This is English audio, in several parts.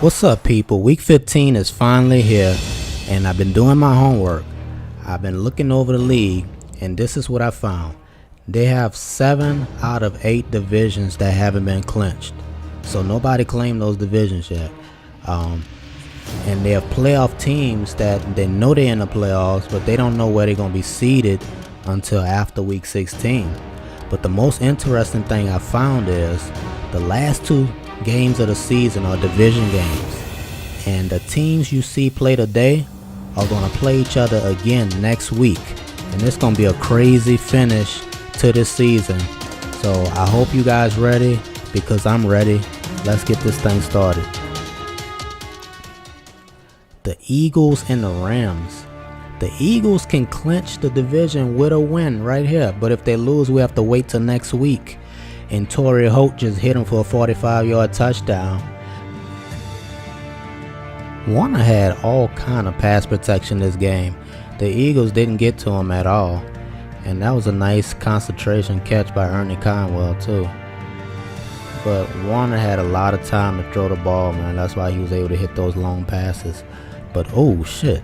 What's up, people? Week 15 is finally here, and I've been doing my homework. I've been looking over the league, and this is what I found. They have 7 out of 8 divisions that haven't been clinched. So nobody claimed those divisions yet. And they have playoff teams that they know they're in the playoffs, but they don't know where they're going to be seeded until after week 16. But the most interesting thing I found is the last 2 games of the season are division games, and the teams you see play today are going to play each other again next week, and it's going to be a crazy finish to this season. So I hope you guys ready, because I'm ready. Let's get this thing started. The Eagles and the Rams. The Eagles can clinch the division with a win right here, but if they lose, we have to wait till next week. And Torrey Holt just hit him for a 45-yard touchdown. Warner had all kind of pass protection this game. The Eagles didn't get to him at all. And that was a nice concentration catch by Ernie Conwell too. But Warner had a lot of time to throw the ball, man. That's why he was able to hit those long passes. But oh shit,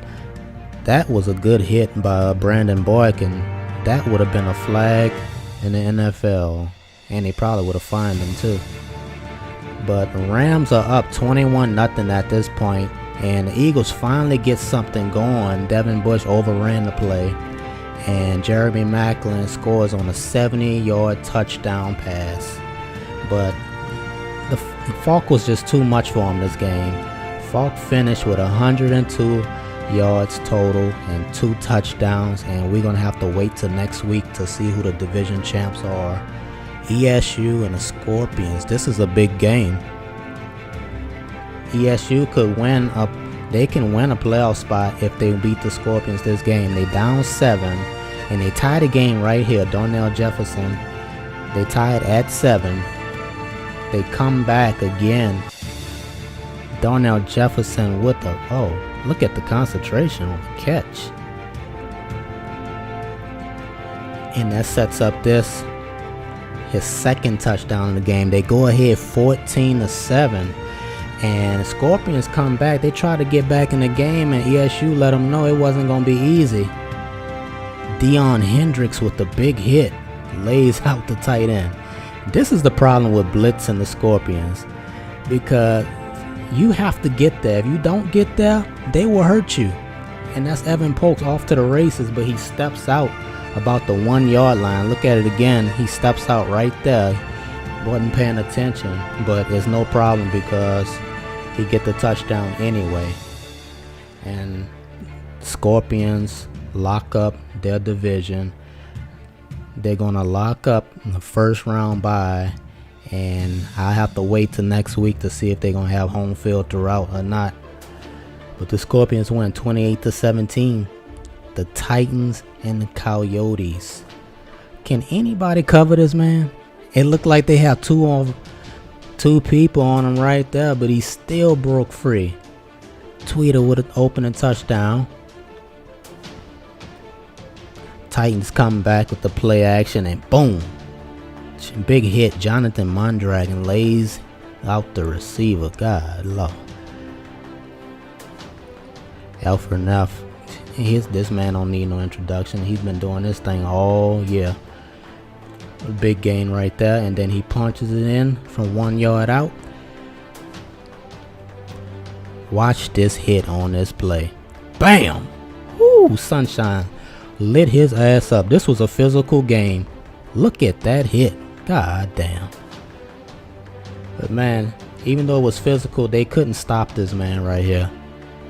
that was a good hit by Brandon Boykin. That would have been a flag in the NFL. And they probably would have fined him too. But the Rams are up 21-0 at this point, and the Eagles finally get something going. Devin Bush overran the play, and Jeremy Maclin scores on a 70-yard touchdown pass. But the Falk was just too much for him this game. Falk finished with 102 yards total and 2 touchdowns, and we're gonna have to wait till next week to see who the division champs are. ESU and the Scorpions. This is a big game. ESU could win they can win a playoff spot if they beat the Scorpions this game. They down 7, and they tie the game right here. Darnell Jefferson, they tied at 7. They come back again. Darnell Jefferson with the look at the concentration on the catch, and that sets up his second touchdown in the game. They go ahead 14-7, and Scorpions come back. They try to get back in the game, and ESU let them know it wasn't going to be easy. Deion Hendricks with the big hit lays out the tight end. This is the problem with blitz and the Scorpions, because you have to get there. If you don't get there, they will hurt you. And that's Evan Polk's off to the races, but he steps out about the 1-yard line. Look at it again. He steps out right there. Wasn't paying attention, but it's no problem because he get the touchdown anyway. And Scorpions lock up their division. They're gonna lock up the first round bye, and I have to wait till next week to see if they're gonna have home field throughout or not. But the Scorpions win 28-17. The Titans and the Coyotes. Can anybody cover this, man? It looked like they have two people on him right there, but he still broke free. Tweeter with an opening touchdown. Titans come back with the play action, and boom, big hit. Jonathan Mondragon lays out the receiver. God love. Alfred Neff. This man don't need no introduction. He's been doing this thing all year. A big gain right there, and then he punches it in from 1 yard out. Watch this hit on this play. Bam! Woo! Sunshine lit his ass up. This was a physical game. Look at that hit. God damn. But man, even though it was physical, they couldn't stop this man right here.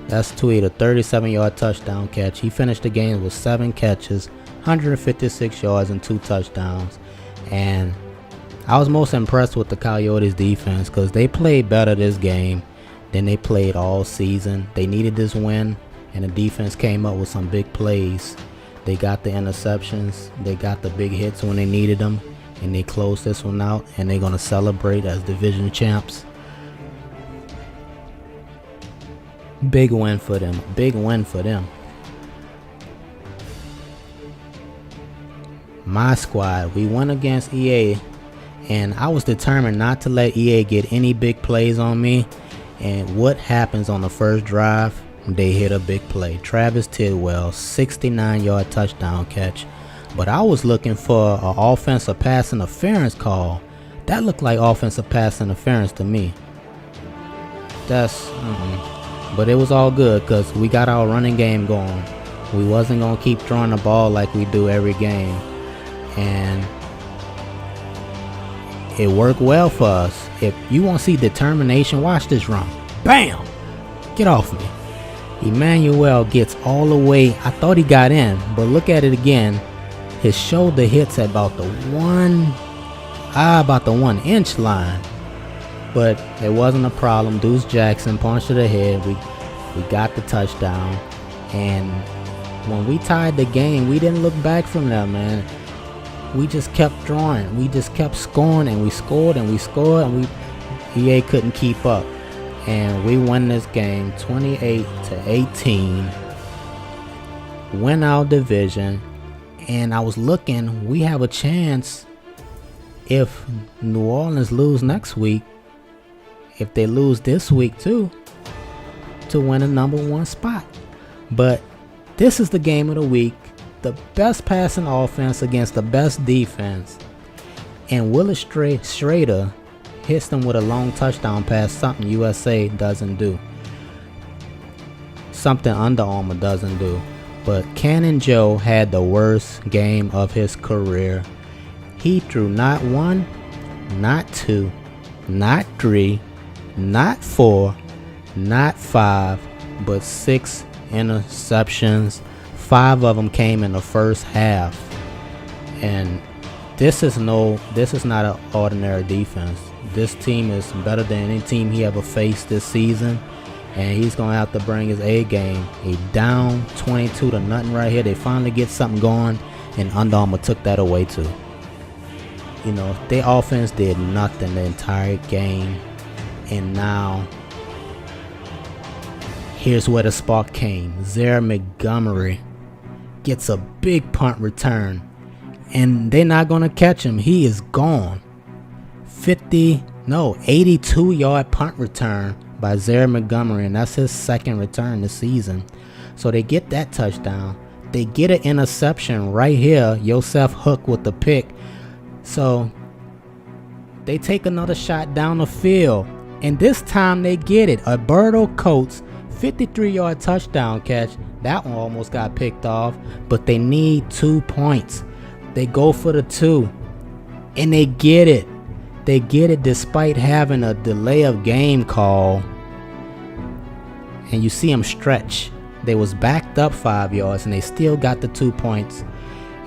That's Tweet, a 37-yard touchdown catch. He finished the game with 7 catches, 156 yards, and 2 touchdowns. And I was most impressed with the Coyotes defense, because they played better this game than they played all season. They needed this win, and the defense came up with some big plays. They got the interceptions. They got the big hits when they needed them, and they closed this one out, and they're going to celebrate as division champs. Big win for them. Big win for them. My squad, we went against EA, and I was determined not to let EA get any big plays on me. And what happens on the first drive? They hit a big play. Travis Tidwell, 69-yard touchdown catch. But I was looking for an offensive pass interference call. That looked like offensive pass interference to me. But it was all good because we got our running game going. We wasn't going to keep throwing the ball like we do every game. And it worked well for us. If you want to see determination, watch this run. Bam! Get off me. Emmanuel gets all the way. I thought he got in, but look at it again. His shoulder hits at about the 1 inch line. But it wasn't a problem. Deuce Jackson punched to the head. We got the touchdown. And when we tied the game, we didn't look back from there, man. We just kept throwing. We just kept scoring, and we scored, and we scored, and EA couldn't keep up. And we won this game 28-18. Win our division. And I was looking, we have a chance if New Orleans lose next week, if they lose this week too, to win a #1 spot. But this is the game of the week. The best passing offense against the best defense. And Willis Schrader hits them with a long touchdown pass, something USA doesn't do. Something Under Armour doesn't do. But Cannon Joe had the worst game of his career. He threw not 1, not 2, not 3, not 4, not 5, but 6 interceptions. 5 of them came in the first half. And this is not an ordinary defense. This team is better than any team he ever faced this season. And he's going to have to bring his A game. He down 22-0 right here. They finally get something going, and Under Armour took that away too. You know, their offense did nothing the entire game. And now, here's where the spark came. Zaire Montgomery gets a big punt return. And they're not going to catch him. He is gone. 82-yard punt return by Zaire Montgomery, and that's his second return this season. So they get that touchdown. They get an interception right here. Yosef Hook with the pick. So they take another shot down the field, and this time they get it. Alberto Coates, 53-yard touchdown catch. That one almost got picked off, but they need 2 points. They go for the 2, and they get it. They get it despite having a delay of game call. And you see them stretch. They was backed up 5 yards, and they still got the 2 points.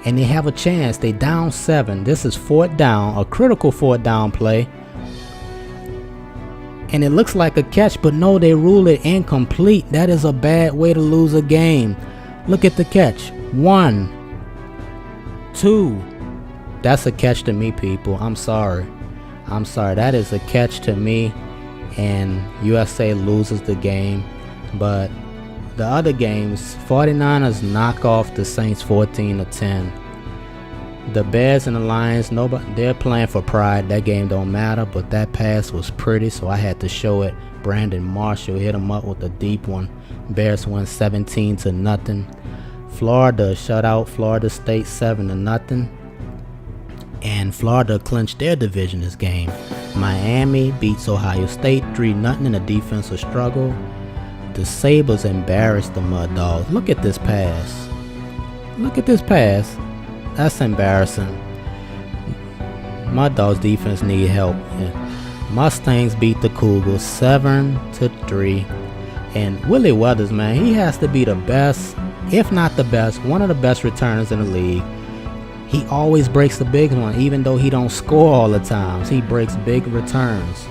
And they have a chance. They down 7. This is 4th down, a critical 4th down play. And it looks like a catch, but no, they rule it incomplete. That is a bad way to lose a game. Look at the catch. 1, 2. That's a catch to me, people. I'm sorry. That is a catch to me, and USA loses the game. But the other games, 49ers knock off the Saints 14-10. The Bears and the Lions, they're playing for pride. That game don't matter, but that pass was pretty, so I had to show it. Brandon Marshall hit him up with a deep one. Bears won 17-0. Florida shut out Florida State 7-0. And Florida clinched their division this game. Miami beats Ohio State 3-0 in a defensive struggle. The Sabres embarrassed the Mud Dogs. Look at this pass. That's embarrassing. Mud Dogs defense need help. Mustangs beat the Cougars 7-3. And Willie Weathers, man, he has to be the best, if not the best, one of the best returners in the league. He always breaks the big one, even though he don't score all the times. He breaks big returns.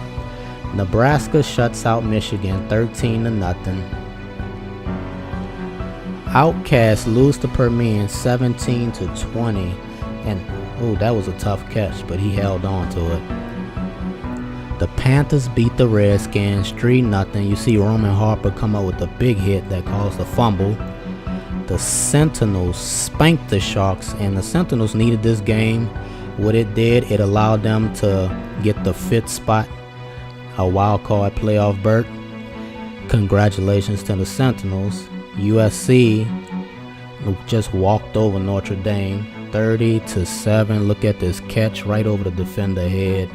Nebraska shuts out Michigan 13-0. Outcasts lose to Permian 17-20. And that was a tough catch, but he held on to it. The Panthers beat the Redskins 3-0. You see Roman Harper come up with a big hit that caused a fumble. The Sentinels spanked the Sharks, and the Sentinels needed this game. What it did, it allowed them to get the 5th spot, a wild card playoff berth. Congratulations to the Sentinels. USC just walked over Notre Dame 30-7. Look at this catch right over the defender head.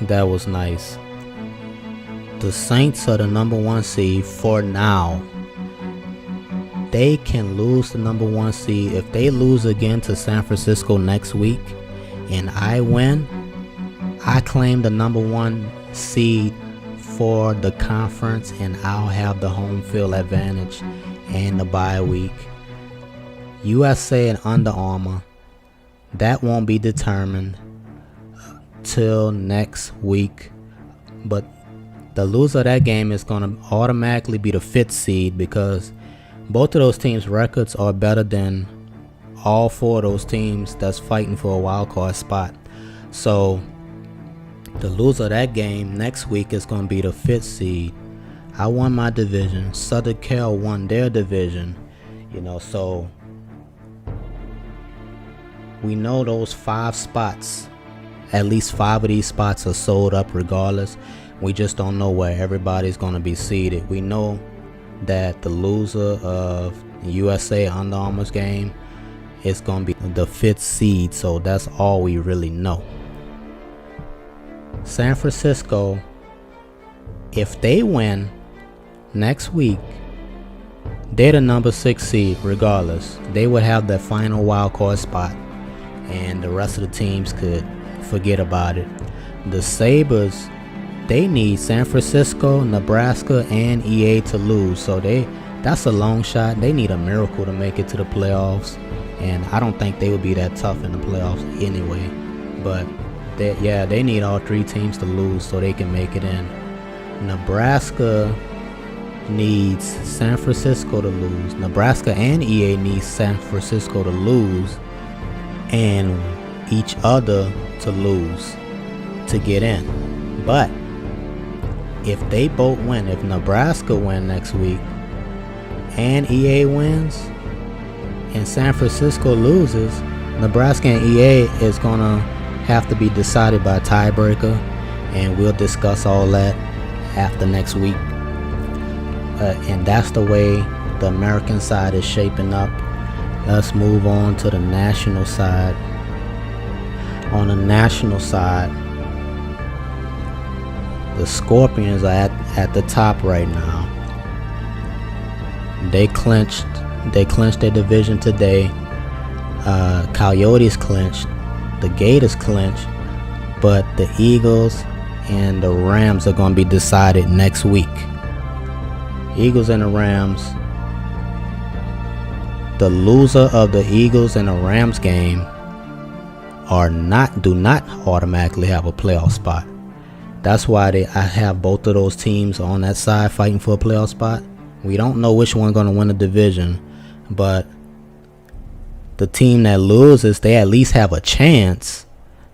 That was nice. The Saints are the #1 seed for now. They can lose the #1 seed. If they lose again to San Francisco next week and I win, I claim the #1 seed for the conference, and I'll have the home field advantage and the bye week. USA and Under Armour, that won't be determined till next week, but the loser of that game is going to automatically be the 5th seed, because both of those teams' records are better than all 4 of those teams that's fighting for a wild card spot. So the loser of that game next week is going to be the 5th seed. I won my division. Southern Cal won their division. So we know those 5 spots, at least 5 of these spots are sold up regardless. We just don't know where everybody's going to be seated. We know that the loser of USA Under Armour's game is going to be the 5th seed. So that's all we really know. San Francisco, if they win next week, they're the #6 seed regardless. They would have the final wild card spot, and the rest of the teams could forget about it. The Sabres, they need San Francisco, Nebraska, and EA to lose. So that's a long shot. They need a miracle to make it to the playoffs, and I don't think they would be that tough in the playoffs anyway. But they need all 3 teams to lose so they can make it in. Nebraska needs San Francisco to lose. Nebraska and EA need San Francisco to lose and each other to lose to get in. But if they both win, if Nebraska win next week and EA wins and San Francisco loses, Nebraska and EA is gonna have to be decided by tiebreaker, and we'll discuss all that after next week. And that's the way the American side is shaping up. Let's move on to the national side. On the national side, the Scorpions are at the top right now. They clinched their division today. Coyotes clinched. The Gators clinched. But the Eagles and the Rams are going to be decided next week. Eagles and the Rams. The loser of the Eagles and the Rams game do not automatically have a playoff spot. That's why I have both of those teams on that side fighting for a playoff spot. We don't know which one's going to win the division, but the team that loses, they at least have a chance.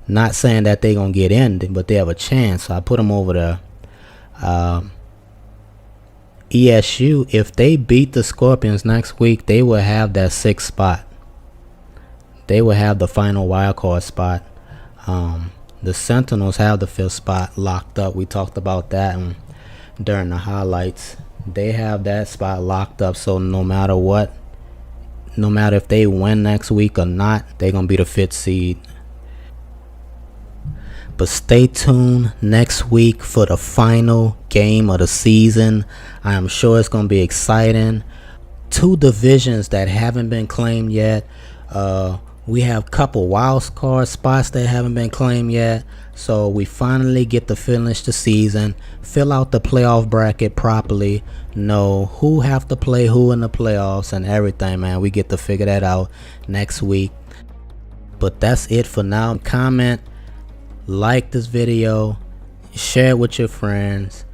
Not saying that they're going to get in, but they have a chance. So I put them over there. ESU, if they beat the Scorpions next week, they will have that 6th spot. They will have the final wild card spot. The Sentinels have the 5th spot locked up. We talked about that during the highlights. They have that spot locked up, so no matter what, no matter if they win next week or not, they're going to be the 5th seed. But stay tuned next week for the final game of the season. I am sure it's going to be exciting. 2 divisions that haven't been claimed yet. We have a couple wild card spots that haven't been claimed yet. So we finally get to finish the season, fill out the playoff bracket properly, know who have to play who in the playoffs and everything, man. We get to figure that out next week. But that's it for now. Comment, like this video, share it with your friends.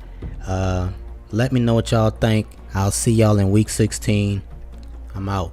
Let me know what y'all think. I'll see y'all in week 16. I'm out.